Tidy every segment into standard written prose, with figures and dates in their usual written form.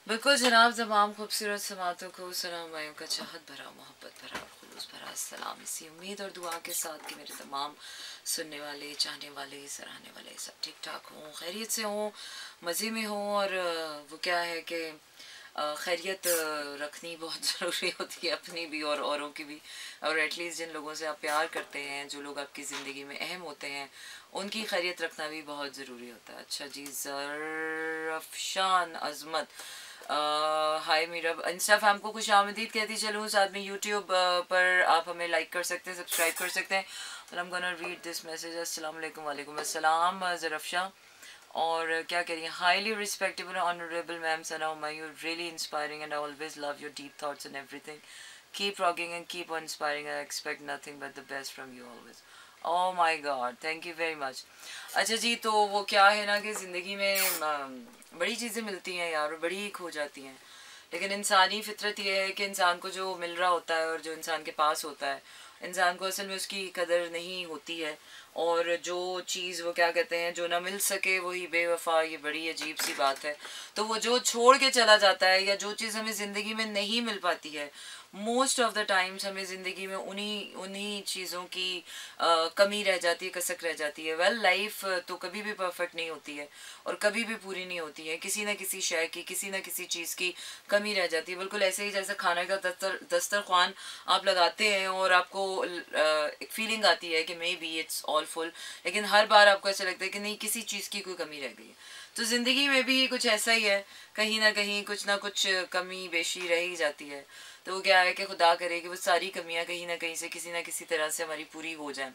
बिल्कुल जनाब, तमाम खूबसूरत समातों को सलाम आयों का चाहत भरा, मोहब्बत भरा और खुलूस भरा सलाम, इसी उम्मीद और दुआ के साथ कि मेरे तमाम सुनने वाले, चाहने वाले, सराहने वाले सब ठीक ठाक हों, खैरियत से हों, मज़े में हों। और वो क्या है कि खैरियत रखनी बहुत ज़रूरी होती है, अपनी भी और औरों की भी। और एटलीस्ट जिन लोगों से आप प्यार करते हैं, जो लोग आपकी ज़िंदगी में अहम होते हैं, उनकी खैरियत रखना भी बहुत ज़रूरी होता है। अच्छा जी, ज़रफ़शान अज़मत, हाय मीरा, इंस्टा फैम को खुश आमदीद कहती चलूँ, साथ में यूट्यूब पर आप हमें लाइक कर सकते हैं, सब्सक्राइब कर सकते हैं। और I'm gonna read this message. अस्सलाम वालेकुम, वालेकुम अस्सलाम ज़रफ़शान। और क्या कह रही हैं, highly respectable honourable ma'am Sana Humayun, really inspiring and I always love your deep thoughts and everything, keep rocking and keep on inspiring, I expect nothing but the best from you always. Oh my God, thank you very much. अच्छा जी, तो वो क्या है ना कि ज़िंदगी में बड़ी चीज़ें मिलती हैं यार, और बड़ी खो जाती हैं। लेकिन इंसानी फितरत ये है कि इंसान को जो मिल रहा होता है और जो इंसान के पास होता है, इंसान को असल में उसकी कदर नहीं होती है। और जो चीज़ वो क्या कहते हैं, जो ना मिल सके वही बेवफा, ये बड़ी अजीब सी बात है। तो वो जो छोड़ के चला जाता है, या जो चीज़ हमें ज़िंदगी में नहीं मिल पाती है, मोस्ट ऑफ द टाइम्स हमें ज़िंदगी में उन्हीं उन्हीं चीज़ों की कमी रह जाती है, कसक रह जाती है। वेल, लाइफ तो कभी भी परफेक्ट नहीं होती है और कभी भी पूरी नहीं होती है, किसी न किसी शय की, किसी न किसी चीज़ की कमी रह जाती है। बिल्कुल ऐसे ही जैसे खाने का दस्तरखान आप लगाते हैं और आपको एक फीलिंग आती है कि may be it's all full, लेकिन हर बार आपको ऐसा लगता है कि नहीं, किसी चीज़ की कोई कमी रह गई है। तो ज़िंदगी में भी कुछ ऐसा ही है, कहीं ना कुछ कमी बेशी रह ही जाती है। तो वो क्या है कि खुदा करे कि वो सारी कमियां कहीं ना कहीं से, किसी ना किसी तरह से हमारी पूरी हो जाए।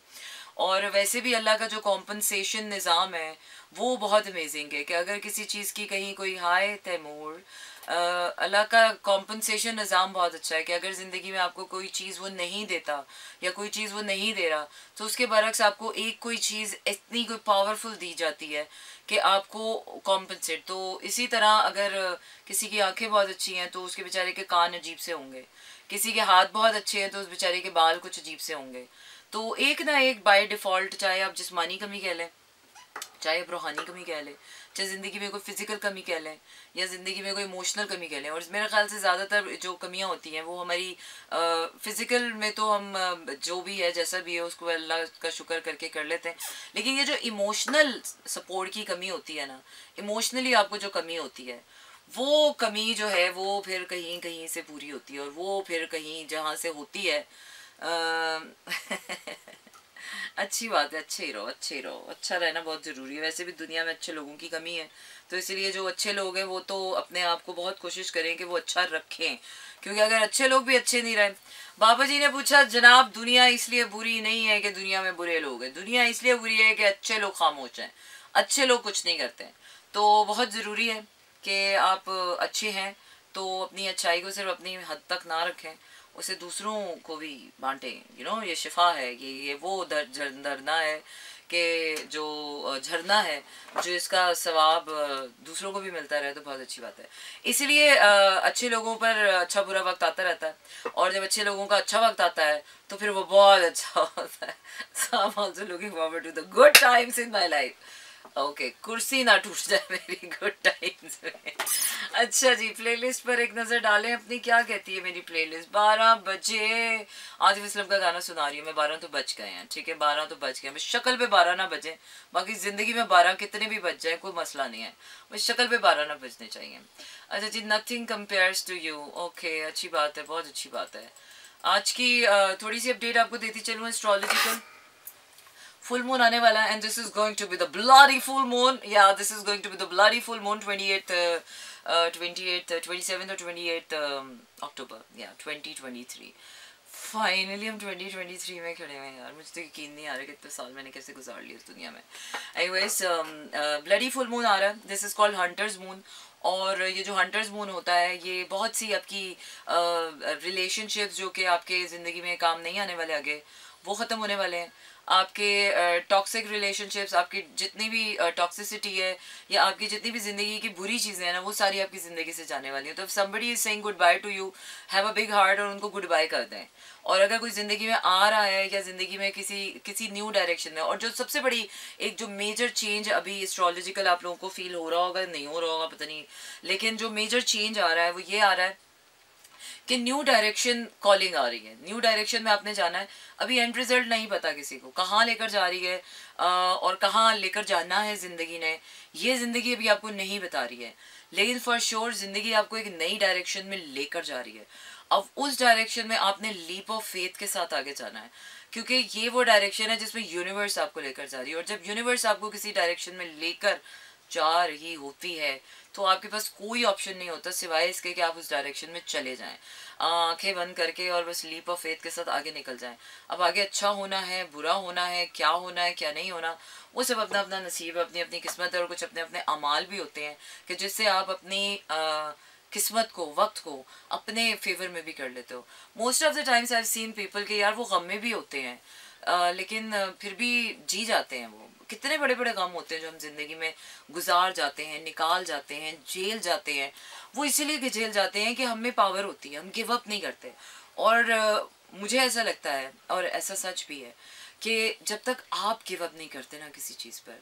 और वैसे भी अल्लाह का जो कॉम्पनसेशन निज़ाम है वो बहुत अमेजिंग है कि अगर किसी चीज़ की कहीं कोई हाय तैमूर, अल्लाह का कॉम्पनसेशन निज़ाम बहुत अच्छा है कि अगर ज़िंदगी में आपको कोई चीज़ वो नहीं देता या कोई चीज़ वो नहीं दे रहा, तो उसके बरक्स आपको एक कोई चीज़ इतनी कोई पावरफुल दी जाती है कि आपको कॉम्पनसेट। तो इसी तरह अगर किसी की आंखें बहुत अच्छी हैं तो उसके बेचारे के कान अजीब से होंगे, किसी के हाथ बहुत अच्छे हैं तो उस बेचारे के बाल कुछ अजीब से होंगे। तो एक ना एक बाय डिफ़ॉल्ट, चाहे आप जिस्मानी कमी कह लें, चाहे आप रूहानी कमी कह लें, चाहे ज़िंदगी में कोई फिज़िकल कमी कह लें, या ज़िंदगी में कोई इमोशनल कमी कह लें। और मेरे ख्याल से ज़्यादातर जो कमियां होती हैं वो हमारी फ़िज़िकल में तो हम जो भी है जैसा भी है उसको अल्लाह का शुक्र करके कर लेते हैं। लेकिन ये जो इमोशनल सपोर्ट की कमी होती है ना, इमोशनली आपको जो कमी होती है, वो कमी जो है वो फिर कहीं कहीं से पूरी होती है। और वो फिर कहीं जहाँ से होती है अच्छी बात है, अच्छे ही रहो, अच्छे ही रहो, अच्छा रहना बहुत ज़रूरी है। वैसे भी दुनिया में अच्छे लोगों की कमी है, तो इसीलिए जो अच्छे लोग हैं वो तो अपने आप को बहुत कोशिश करें कि वो अच्छा रखें, क्योंकि अगर अच्छे लोग भी अच्छे नहीं रहे। बाबा जी ने पूछा, जनाब दुनिया इसलिए बुरी नहीं है कि दुनिया में बुरे लोग हैं, दुनिया इसलिए बुरी है कि अच्छे लोग खामोश हैं, अच्छे लोग कुछ नहीं करते हैं। तो बहुत ज़रूरी है कि आप अच्छे हैं तो अपनी अच्छाई को सिर्फ अपनी हद तक ना रखें, उसे दूसरों को भी बांटें। ये शिफा है, ये वो झरना है कि जो झरना है, जो इसका सवाब दूसरों को भी मिलता रहे, तो बहुत अच्छी बात है। इसलिए अच्छे लोगों पर अच्छा बुरा वक्त आता रहता है, और जब अच्छे लोगों का अच्छा वक्त आता है तो फिर वो बहुत अच्छा होता है। So I'm also looking forward to the good times in my life. Okay, कुर्सी ना टूट जाए मेरी गुड टाइम्स में। अच्छा जी, प्लेलिस्ट पर एक नज़र डालें अपनी, क्या कहती है मेरी प्लेलिस्ट। 12 बजे आतिफ असलम का गाना सुना रही हूँ मैं। 12 तो बज गए हैं, ठीक है, 12 तो बज गए हैं, बस शक्ल पे 12 ना बजे, बाकी ज़िंदगी में 12 कितने भी बज जाए कोई मसला नहीं है, बस शक्ल पे 12 ना बजने चाहिए। अच्छा जी, nothing compares to you, okay, अच्छी बात है, बहुत अच्छी बात है। आज की थोड़ी सी अपडेट आपको देती चलूँ। एस्ट्रोलॉजिकल full moon आने वाला है, and this is going to be the bloody full moon. Yeah, this is going to be the bloody full moon, 28th 28th 27th or 28th October, yeah, 2023। Finally हम 2023 में खड़े हैं यार, मुझे तो यकीन नहीं आ रहा कि इतने साल मैंने कैसे गुजार लिए इस दुनिया में। एनीवेज, ब्लडी फुल मून आ रहा है, this is called hunters moon. और ये जो हंटर्स मून होता है, ये बहुत सी आपकी रिलेशनशिप्स जो कि आपके ज़िंदगी में काम नहीं आने वाले आगे, वो ख़त्म होने वाले हैं। आपके टॉक्सिक रिलेशनशिप्स, आपकी जितनी भी टॉक्सिसिटी है या आपकी जितनी भी ज़िंदगी की बुरी चीज़ें हैं ना, वो सारी आपकी ज़िंदगी से जाने वाली हैं। तो somebody is saying good by two you, have a big heart, और उनको गुड बाय कर दें। और अगर कोई ज़िंदगी में आ रहा है या ज़िंदगी में किसी किसी न्यू डायरेक्शन में, और जो सबसे बड़ी एक जो मेजर चेंज अभी एस्ट्रोलॉजिकल आप लोगों को फील हो रहा होगा, नहीं हो रहा होगा पता नहीं, लेकिन जो मेजर चेंज आ रहा है वो ये आ रहा है कि न्यू डायरेक्शन कॉलिंग आ रही है। न्यू डायरेक्शन में आपने जाना है। अभी एंड रिजल्ट नहीं पता किसी को कहाँ लेकर जा रही है और कहाँ लेकर जाना है ज़िंदगी ने, ये ज़िंदगी अभी आपको नहीं बता रही है, लेकिन फॉर श्योर ज़िंदगी आपको एक नई डायरेक्शन में लेकर जा रही है। अब उस डायरेक्शन में आपने लीप ऑफ फेथ के साथ आगे जाना है, क्योंकि ये वो डायरेक्शन है जिसमें यूनिवर्स आपको लेकर जा रही है। और जब यूनिवर्स आपको किसी डायरेक्शन में लेकर जा रही होती है तो आपके पास कोई ऑप्शन नहीं होता सिवाय इसके कि आप उस डायरेक्शन में चले जाएं, आंखें बंद करके, और बस लीप ऑफ फेथ के साथ आगे निकल जाएं। अब आगे अच्छा होना है, बुरा होना है, क्या होना है, क्या नहीं होना, वो सब अपना अपना नसीब है, अपनी अपनी किस्मत है। और कुछ अपने अपने अमाल भी होते हैं कि जिससे आप अपनी किस्मत को, वक्त को अपने फेवर में भी कर लेते हो। Most of the times I have seen people के यार वो गम में भी होते हैं, लेकिन फिर भी जी जाते हैं। वो कितने बड़े बड़े गम होते हैं जो हम जिंदगी में गुजार जाते हैं, निकाल जाते हैं, जेल जाते हैं। वो इसीलिए जेल जाते हैं कि हम में पावर होती है, हम गिव अप नहीं करते। और मुझे ऐसा लगता है, और ऐसा सच भी है, कि जब तक आप गिव अप नहीं करते ना किसी चीज़ पर,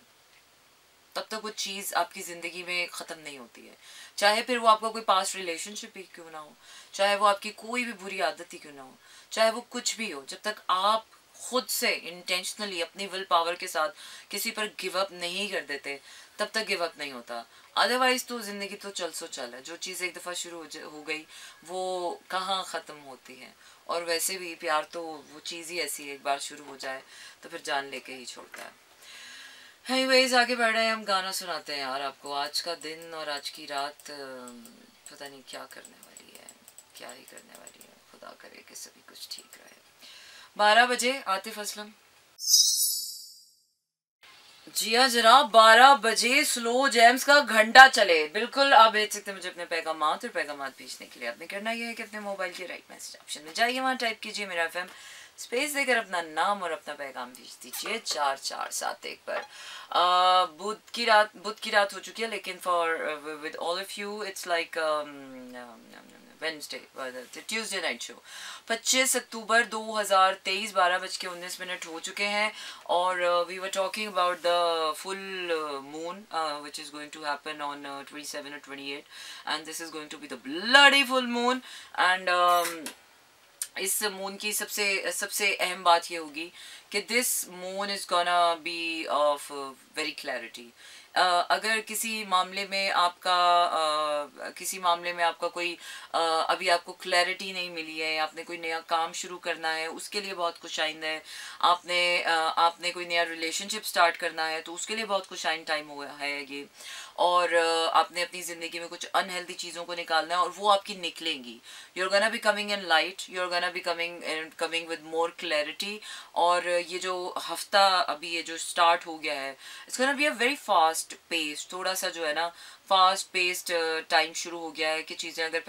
तब तक वो चीज़ आपकी ज़िंदगी में ख़त्म नहीं होती है। चाहे फिर वो आपका कोई पास्ट रिलेशनशिप ही क्यों ना हो, चाहे वो आपकी कोई भी बुरी आदत ही क्यों ना हो, चाहे वो कुछ भी हो, जब तक आप खुद से इंटेंशनली अपनी विल पावर के साथ किसी पर गिव अप नहीं कर देते, तब तक गिव अप नहीं होता। अदरवाइज तो ज़िंदगी तो चल सो चल है। जो चीज़ एक दफ़ा शुरू हो गई वो कहाँ ख़त्म होती है। और वैसे भी प्यार तो वो चीज़ ही ऐसी है, एक बार शुरू हो जाए तो फिर जान लेके ही छोड़ता है। एनीवेज आगे बढ़ रहे हैं, हम गाना सुनाते हैं यार आपको। आज का दिन और आज की रात पता नहीं क्या करने वाली है, क्या ही करने वाली है। खुदा करे कि सभी कुछ ठीक रहे। 12 बजे आतिफ असलम। जी हाँ जनाब, 12 बजे स्लो जैम्स का घंटा चले। बिल्कुल आप भेज सकते हैं मुझे अपने पैगाम और पैगाम भेजने के लिए आपने करना यह है कि अपने मोबाइल के राइट मैसेज ऑप्शन में जाइए, वहाँ टाइप कीजिए मेरा एफएम, स्पेस देकर अपना नाम और अपना पैगाम भेज दीजिए 4471 पर। बुध की रात हो चुकी है, लेकिन for with all of you it's like Wednesday, Tuesday night show. 25 अक्टूबर 2023, 12:19 हो चुके हैं। और we were talking about the full moon which is going to happen on 27 और 28, and this is going to be the bloody full moon. And इस moon की सबसे सबसे अहम बात ये होगी कि this moon is gonna be of very clarity. अगर किसी मामले में आपका कोई अभी आपको क्लैरिटी नहीं मिली है, आपने कोई नया काम शुरू करना है उसके लिए बहुत खुशाइंद है, आपने कोई नया रिलेशनशिप स्टार्ट करना है तो उसके लिए बहुत खुशाइंद टाइम हुआ है ये। और आपने अपनी ज़िंदगी में कुछ अनहेल्दी चीज़ों को निकालना है और वो आपकी निकलेंगी। You are gonna be coming in light, you are gonna be coming with more clarity. और ये जो हफ्ता अभी ये जो स्टार्ट हो गया है, it's gonna be a very fast pace, थोड़ा सा जो है ना फास्ट पेस्ड टाइम शुरू हो गया है कि चीज़ें अगर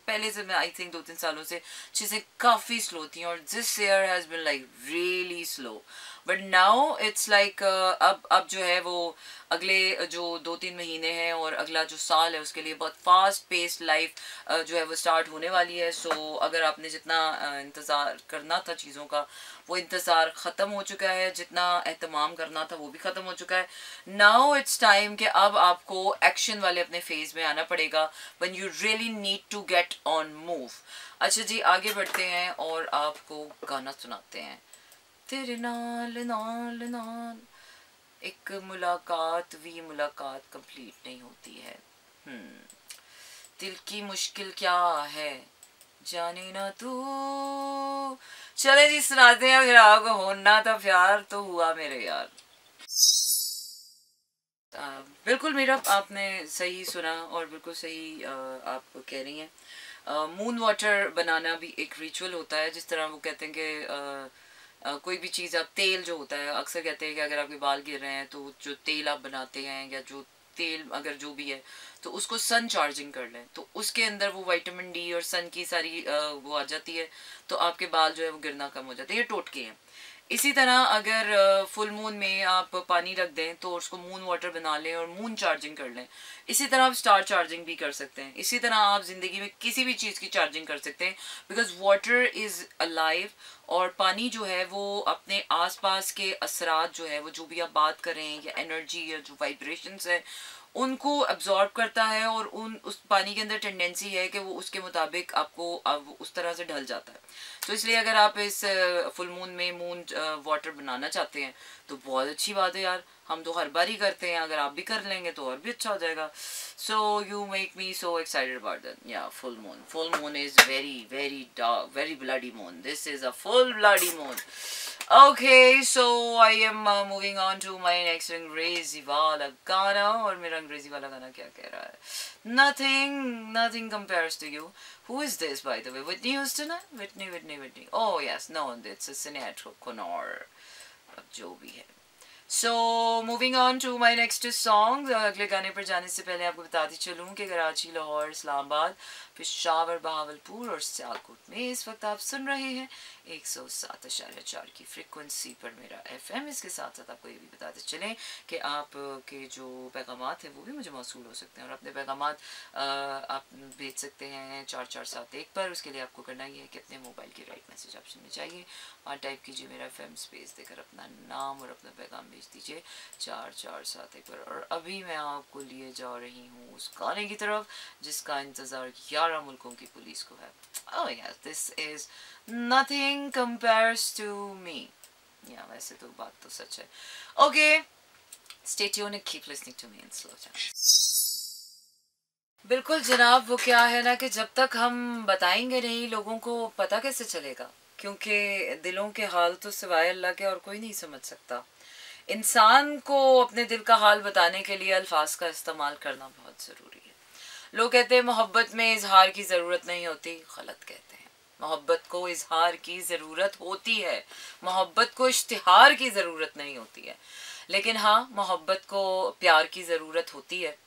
पहले से मैं आई थिंक 2-3 सालों से चीज़ें काफ़ी स्लो थी और this year has been like really slow. But now it's like अब जो है वो अगले जो 2-3 महीने हैं और अगला जो साल है उसके लिए बहुत फास्ट पेस्ड लाइफ जो है वो स्टार्ट होने वाली है। सो अगर आपने जितना इंतज़ार करना था चीज़ों का वो इंतज़ार ख़त्म हो चुका है, जितना एहतमाम करना था वो भी ख़त्म हो चुका है। नाउ इट्स टाइम कि अब आपको एक्शन वाले अपने फेज में आना पड़ेगा, when you really need to get on move. अच्छा जी आगे बढ़ते हैं और आपको गाना सुनाते हैं। तेरे नाल नाल नाल एक मुलाकात भी मुलाकात कंप्लीट नहीं होती है। दिल की मुश्किल क्या है जाने ना तू। चले जी सुनाते हैं। अगर आपको होना था प्यार तो हुआ मेरे यार। बिल्कुल मेरा आपने सही सुना और बिल्कुल सही आप कह रही हैं। मून वाटर बनाना भी एक रिचुअल होता है। जिस तरह वो कहते हैं कि कोई भी चीज़ आप तेल जो होता है, अक्सर कहते हैं कि अगर आपके बाल गिर रहे हैं तो जो तेल आप बनाते हैं या जो तेल अगर जो भी है तो उसको सन चार्जिंग कर लें तो उसके अंदर वो विटामिन डी और सन की सारी वो आ जाती है तो आपके बाल जो है वो गिरना कम हो जाते हैं। ये टोटके हैं। इसी तरह अगर फुल मून में आप पानी रख दें तो उसको मून वाटर बना लें और मून चार्जिंग कर लें। इसी तरह आप स्टार चार्जिंग भी कर सकते हैं। इसी तरह आप ज़िंदगी में किसी भी चीज़ की चार्जिंग कर सकते हैं, बिकॉज वाटर इज़ अलाइव। और पानी जो है वो अपने आसपास के असरात जो है वो जो भी आप बात कर रहे हैं या एनर्जी या जो वाइब्रेशंस है उनको अब्जॉर्ब करता है और उस पानी के अंदर टेंडेंसी है कि वो उसके मुताबिक आपको उस तरह से ढल जाता है। तो इसलिए अगर आप इस फुल मून में मून वाटर बनाना चाहते हैं तो बहुत अच्छी बात है यार, हम तो हर बार ही करते हैं, अगर आप भी कर लेंगे तो और भी अच्छा हो जाएगा। So you make me so excited about that. Yeah full moon is very very dark, very bloody moon. This is a full bloody moon. Okay, so I am moving on to my next अंग्रेजी वाला गाना। और मेरा अंग्रेजी वाला गाना क्या कह रहा है? Nothing compares to you. Who is this, by the way? Whitney Houston? Whitney. Oh yes, no, it's a Sinead O'Connor. अब जो भी है। So moving on to my next song। अगले गाने पर जाने से पहले आपको बताती चलूँ कि कराची, लाहौर, इस्लामाबाद, पेशावर, बहावलपुर और सियालकोट में इस वक्त आप सुन रहे हैं 107.4 की फ्रीक्वेंसी पर मेरा FM। इसके साथ साथ आपको ये भी बताते चलें कि आप के जो पैगामात हैं वो भी मुझे मौसूल हो सकते हैं और अपने पैगामात आप भेज सकते हैं 4471 पर। उसके लिए आपको करना ये है कि अपने मोबाइल के राइट मैसेज ऑप्शन में जाइए और टाइप कीजिए मेरा FM स्पेस देकर अपना नाम और अपना पैगाम भेज दीजिए 4471 पर। और अभी मैं आपको लिए जा रही हूँ उस गाने की तरफ जिसका इंतज़ार 11 मुल्कों की पुलिस को है। Oh yes, this is nothing compares to me। वैसे तो बात तो सच है। Okay, stay tuned and keep listening to me in slow jams। बिल्कुल जनाब, वो क्या है ना कि जब तक हम बताएंगे नहीं लोगों को पता कैसे चलेगा, क्योंकि दिलों के हाल तो सिवाय अल्लाह के और कोई नहीं समझ सकता। इंसान को अपने दिल का हाल बताने के लिए अल्फाज का इस्तेमाल करना बहुत ज़रूरी है। लोग कहते हैं मोहब्बत में इजहार की ज़रूरत नहीं होती। गलत कहते हैं। मोहब्बत को इजहार की ज़रूरत होती है, मोहब्बत को इश्तिहार की ज़रूरत नहीं होती है। लेकिन हाँ, मोहब्बत को प्यार की ज़रूरत होती है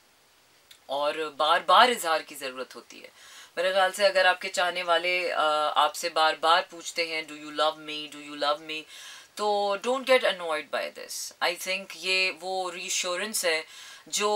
और बार बार इजहार की ज़रूरत होती है। मेरे ख्याल से अगर आपके चाहने वाले आपसे बार बार पूछते हैं डू यू लव मी, तो don't get annoyed by this. I think ये वो रीअश्योरेंस है जो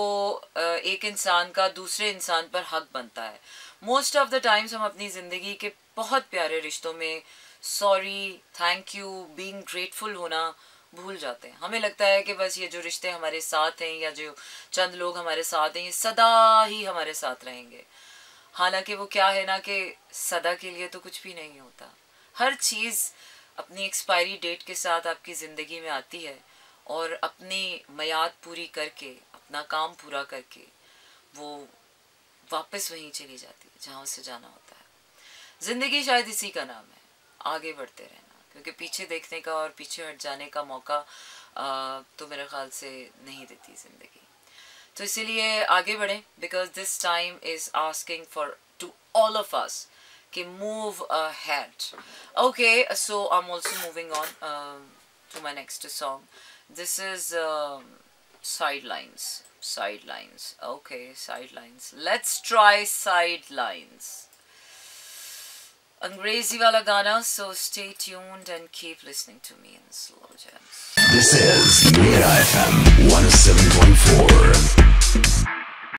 एक इंसान का दूसरे इंसान पर हक बनता है। मोस्ट ऑफ द टाइम्स हम अपनी ज़िंदगी के बहुत प्यारे रिश्तों में sorry, thank you, being grateful होना भूल जाते हैं। हमें लगता है कि बस ये जो रिश्ते हमारे साथ हैं या जो चंद लोग हमारे साथ हैं ये सदा ही हमारे साथ रहेंगे। हालांकि वो क्या है ना कि सदा के लिए तो कुछ भी नहीं होता। हर चीज़ अपनी एक्सपायरी डेट के साथ आपकी ज़िंदगी में आती है और अपनी मियाद पूरी करके, अपना काम पूरा करके वो वापस वहीं चली जाती है जहाँ उसे जाना होता है। ज़िंदगी शायद इसी का नाम है, आगे बढ़ते रहना, क्योंकि पीछे देखने का और पीछे हट जाने का मौका तो मेरे ख्याल से नहीं देती ज़िंदगी। तो इसीलिए आगे बढ़ें, because this time is asking for to all of us कि move ahead. Okay, so I am also moving on to my next song. This is Sidelines. Okay, Sidelines. Let's try Sidelines. अंग्रेजी वाला गाना, so stay tuned and keep listening to me in slow jams. This is Mira FM 107.4.